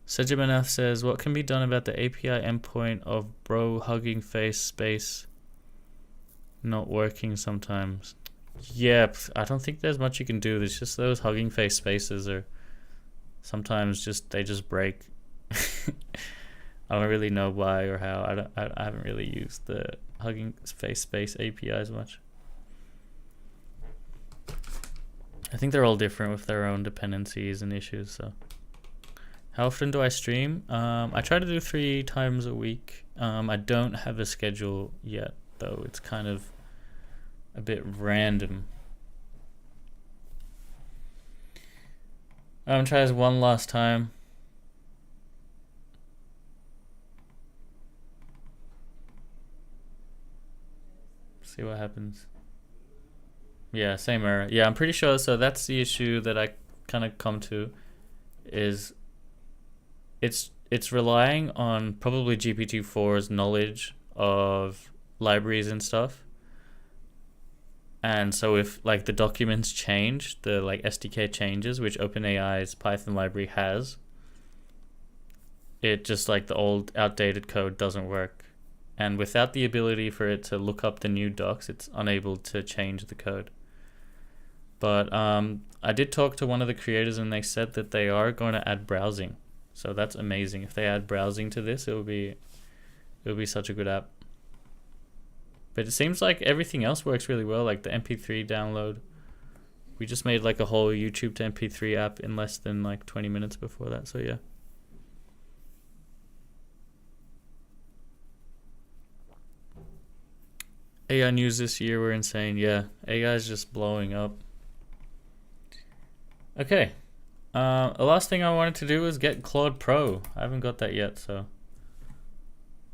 Sejimanath says, what can be done about the API endpoint of bro hugging face space not working sometimes? Yep, I don't think there's much you can do. There's just those hugging face spaces are sometimes they just break. I don't really know why or how. I haven't really used the Hugging Face Space API as much. I think they're all different with their own dependencies and issues. So, how often do I stream? I try to do 3 times a week. I don't have a schedule yet, though. It's kind of a bit random. Try this one last time. See what happens. Yeah, same error. Yeah, I'm pretty sure. So that's the issue that I kind of come to, is it's relying on probably GPT-4's knowledge of libraries and stuff. And so if like the documents change, the like SDK changes, which OpenAI's Python library has, it just like the old outdated code doesn't work. And without the ability for it to look up the new docs, it's unable to change the code. But I did talk to one of the creators and they said that they are going to add browsing. So that's amazing. If they add browsing to this, it'll be such a good app. But it seems like everything else works really well, like the MP3 download. We just made like a whole YouTube to MP3 app in less than like 20 minutes before that, so yeah. AI news this year were insane. Yeah, AI is just blowing up. Okay. The last thing I wanted to do was get Claude Pro. I haven't got that yet, so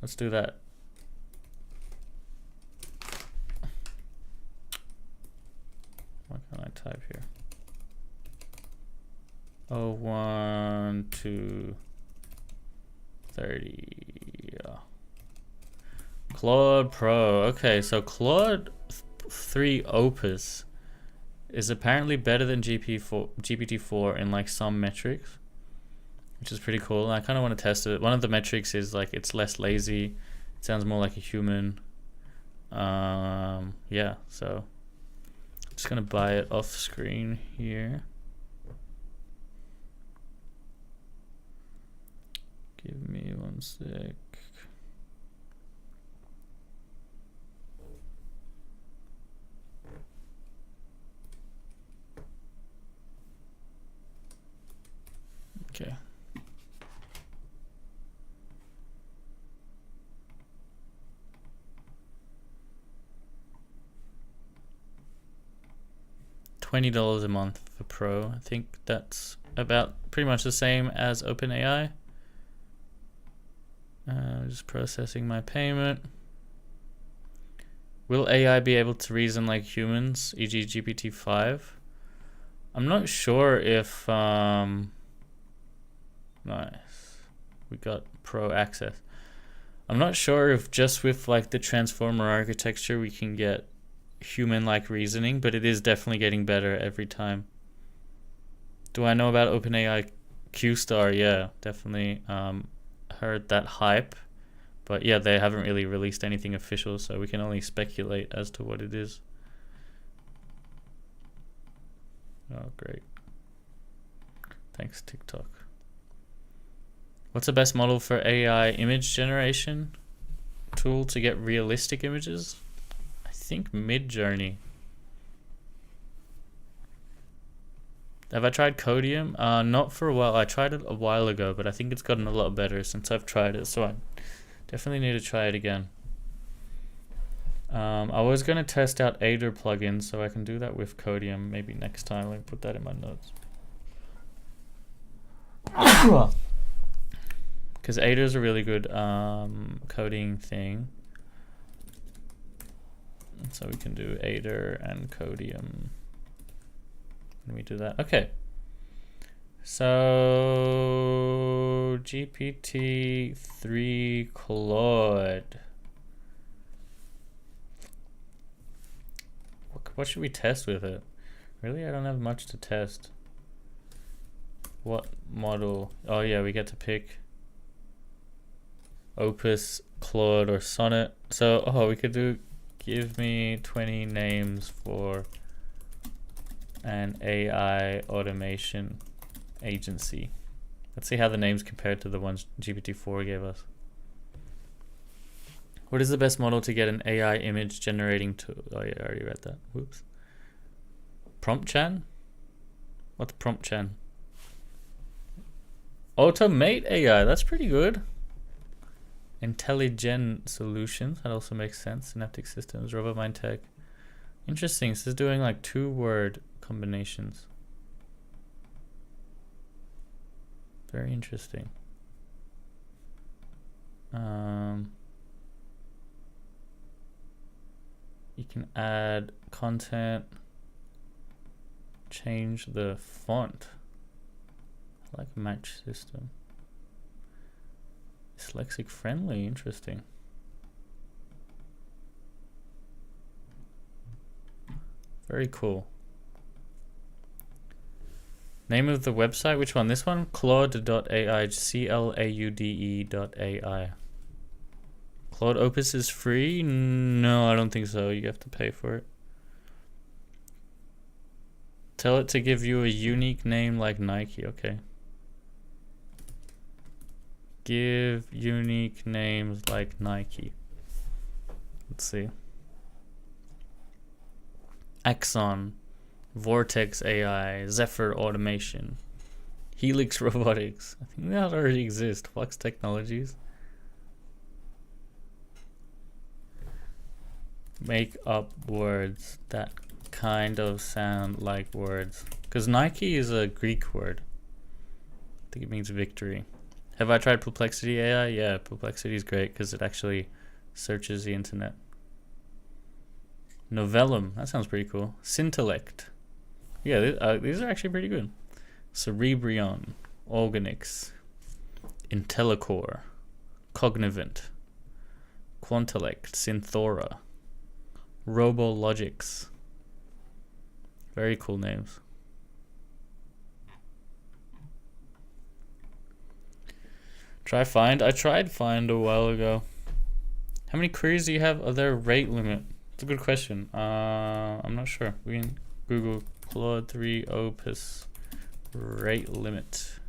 let's do that. What can I type here? 01 to 30. Yeah. Claude Pro. Okay, so Claude 3 Opus is apparently better than GPT-4 in like some metrics, which is pretty cool. And I kind of want to test it. One of the metrics is like it's less lazy. It sounds more like a human. Yeah, so just gonna buy it off screen here. Give me one sec. Okay. $20 a month for Pro. I think that's about pretty much the same as OpenAI. Just processing my payment. Will AI be able to reason like humans, e.g. GPT-5? I'm not sure if nice. We got Pro access. I'm not sure if just with like the transformer architecture we can get human-like reasoning, but it is definitely getting better every time. Do I know about OpenAI Q-Star? Yeah, definitely heard that hype. But yeah, they haven't really released anything official, so we can only speculate as to what it is. Oh, great. Thanks, TikTok. What's the best model for AI image generation tool to get realistic images? I think Midjourney. Have I tried Codium? Not for a while. I tried it a while ago, but I think it's gotten a lot better since I've tried it, so I definitely need to try it again. I was going to test out Aider plugins, so I can do that with Codium maybe next time. Let me put that in my notes. Because Aider is a really good coding thing. So we can do Aider and Codium. When we do that. Okay. So GPT-3 Claude. What should we test with it? Really, I don't have much to test. What model? Oh yeah, we get to pick Opus, Claude, or Sonnet. So, we could do give me 20 names for an AI automation agency. Let's see how the names compare to the ones GPT-4 gave us. What is the best model to get an AI image generating tool? Oh yeah, I already read that. Whoops. PromptChan? What's PromptChan? Automate AI, that's pretty good. Intelligent solutions, that also makes sense. Synaptic systems, RoboMind Tech. Interesting, this is doing like 2-word combinations. Very interesting. You can add content, change the font. I like match system. Dyslexic friendly, interesting. Very cool. Name of the website, which one? This one? Claude.ai, CLAUDE.ai. Claude Opus is free? No, I don't think so. You have to pay for it. Tell it to give you a unique name like Nike. Okay. Give unique names like Nike. Let's see. Axon, Vortex AI, Zephyr Automation, Helix Robotics. I think that already exists. Flux Technologies. Make up words that kind of sound like words. Because Nike is a Greek word. I think it means victory. Have I tried Perplexity AI? Yeah, Perplexity is great because it actually searches the internet. Novellum, that sounds pretty cool. Scintellect. Yeah, these are actually pretty good. Cerebrion, Organics, IntelliCore, Cognivant, Quantellect, Synthora, Robologics. Very cool names. Try Find. I tried Find a while ago. How many queries do you have? Are there a rate limit? It's a good question. I'm not sure. We can Google Claude 3 Opus rate limit.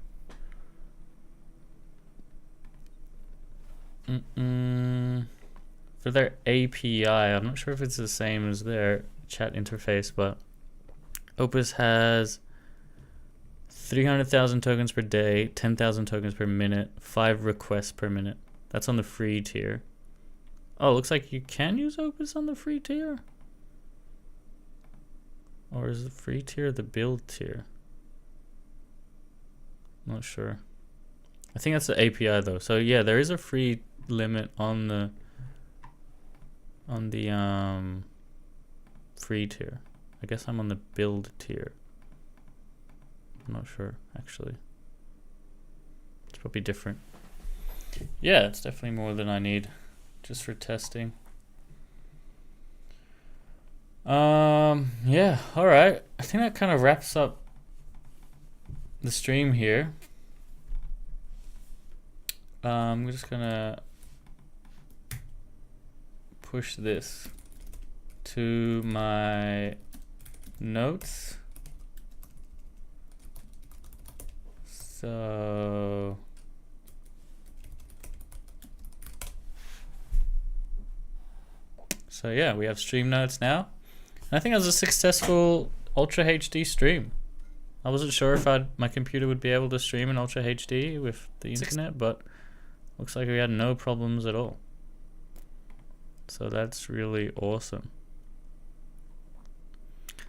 For their API, I'm not sure if it's the same as their chat interface, but Opus has 300,000 tokens per day, 10,000 tokens per minute, 5 requests per minute. That's on the free tier. Oh, looks like you can use Opus on the free tier? Or is the free tier the build tier? Not sure. I think that's the API though. So yeah, there is a free limit on the free tier. I guess I'm on the build tier. I'm not sure actually. It's probably different. Yeah, it's definitely more than I need. Just for testing. Yeah, alright. I think that kind of wraps up the stream here. I'm just gonna push this to my notes. So yeah, we have stream notes now. And I think it was a successful Ultra HD stream. I wasn't sure if my computer would be able to stream in Ultra HD with the internet, but looks like we had no problems at all. So that's really awesome.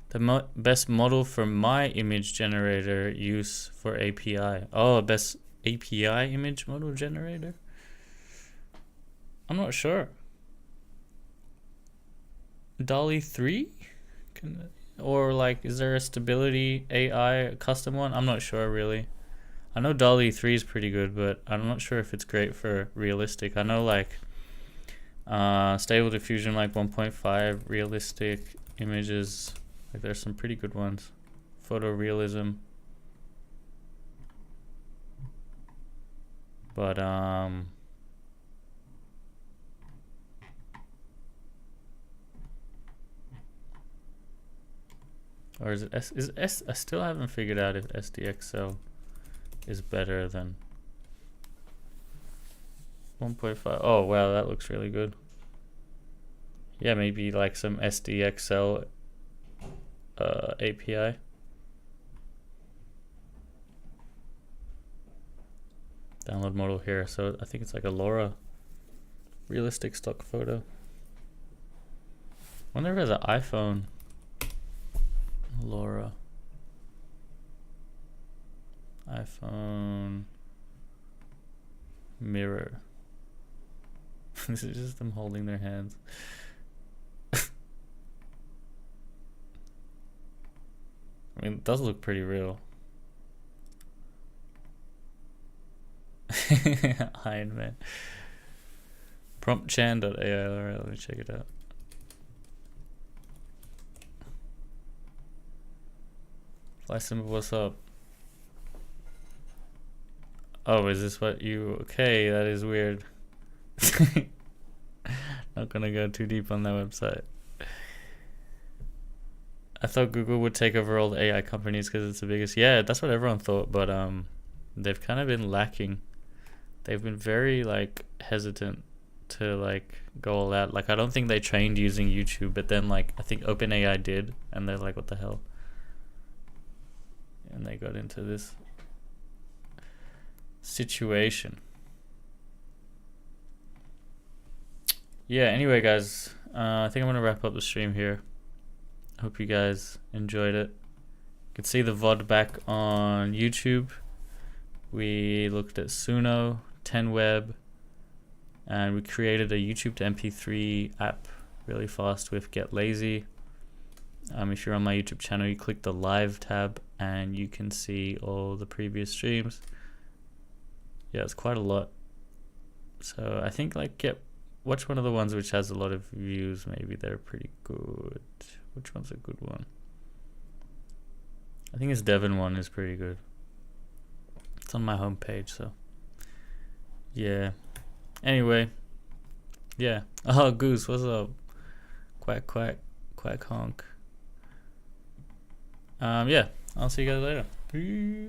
The best model for my image generator use for API. Oh, best API image model generator? I'm not sure. DALL-E 3? Or like, is there a stability AI custom one? I'm not sure really. I know DALL-E 3 is pretty good, but I'm not sure if it's great for realistic. I know like Stable Diffusion like 1.5 realistic images. Like there's some pretty good ones. Photorealism. But or is it S? I still haven't figured out if SDXL is better than 1.5. Oh wow, that looks really good. Yeah, maybe like some SDXL API. Download model here. So I think it's like a LoRa realistic stock photo. Wonder if there's an iPhone LoRa. iPhone mirror. This is just them holding their hands. I mean, it does look pretty real. Iron Man. Promptchan.ai. Alright, let me check it out. Fly symbol, what's up? Oh, is this what you... Okay, that is weird. Not gonna go too deep on that website. I thought Google would take over all the AI companies because it's the biggest. Yeah, that's what everyone thought, but they've kind of been lacking. They've been very like hesitant to like go all out. Like I don't think they trained using YouTube, but then like I think OpenAI did, and they're like, what the hell? And they got into this situation. Yeah, anyway guys, I think I'm gonna wrap up the stream here. Hope you guys enjoyed it. You can see the VOD back on YouTube. We looked at Suno, 10Web, and we created a YouTube to MP3 app really fast with GetLazy. If you're on my YouTube channel, you click the live tab and you can see all the previous streams. Yeah, it's quite a lot. So I think like watch one of the ones which has a lot of views. Maybe they're pretty good. Which one's a good one? I think this Devon one is pretty good. It's on my homepage, so yeah. Anyway, yeah. Oh, Goose, what's up? Quack quack quack honk. Yeah, I'll see you guys later. Peace.